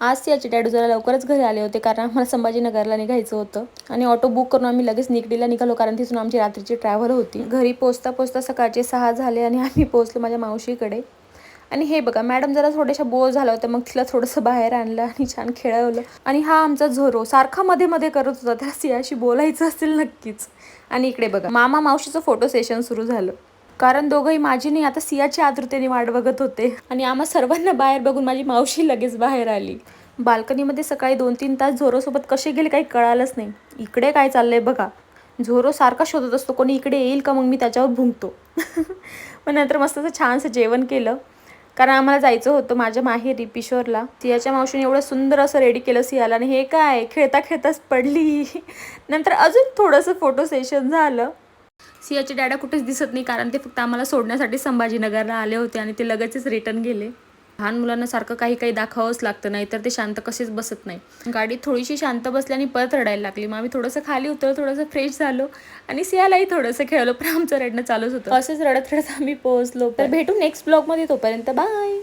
आज सियाचे डॅडू जरा लवकरच घरी आले होते कारण आम्हाला संभाजीनगरला निघायचं होतं आणि ऑटो बुक करून आम्ही लगेच निकडीला निघालो कारण तिथून आमची रात्रीची ट्रॅव्हल होती. घरी पोचता पोचता सकाळचे 6 झाले आणि आम्ही पोहोचलो माझ्या मावशीकडे. आणि हे बघा मॅडम जरा थोड्याशा बोर झालं होतं, मग तिला थोडंसं बाहेर आणलं आणि छान खेळवलं. आणि हा आमचा झोरो सारखा मध्ये मध्ये करत होता, त्या सियाशी बोलायचं असेल नक्कीच. आणि इकडे बघा मामा मावशीचं फोटो सेशन सुरू झालं कारण दोघंही माझी नाही आता सियाची आतुरतेने वाट बघत होते. आणि आम्हा सर्वांना बाहेर बघून माझी मावशी लगेच बाहेर आली. बाल्कनीमध्ये सकाळी 2-3 तास झोरोसोबत कसे गेले काही कळालंच नाही. इकडे काय चाललंय बघा, झोरो सारखा शोधत असतो कोणी इकडे येईल का, मग मी त्याच्यावर भुंकतो. मग नंतर मस्त असं छानसं जेवण केलं कारण आम्हाला जायचं होतं माझ्या माहेरी पिशोरला. सियाच्या मावशीने एवढं सुंदर असं रेडी केलं सियाला आणि हे काय खेळता खेळताच पडली. नंतर अजून थोडंसं फोटो सेशन झालं. सियाचे डॅडा कुठेच दिसत नाही कारण ते फक्त आम्हाला सोडण्यासाठी संभाजीनगरला आले होते आणि ते लगेचच रिटर्न गेले. लहान मुलांना सारखं काही काही दाखवावंच लागतं, नाही तर ते शांत कसेच बसत नाही. गाडी थोडीशी शांत बसली आणि परत रडायला लागली. मग आम्ही थोडंसं खाली उतरलो, थोडंसं फ्रेश झालो आणि सियालाही थोडंसं खेळलो, पण आमचं रडणं चालूच होतं. असंच रडत रडत आम्ही पोहोचलो. तर भेटू नेक्स्ट ब्लॉगमध्ये, तोपर्यंत बाय.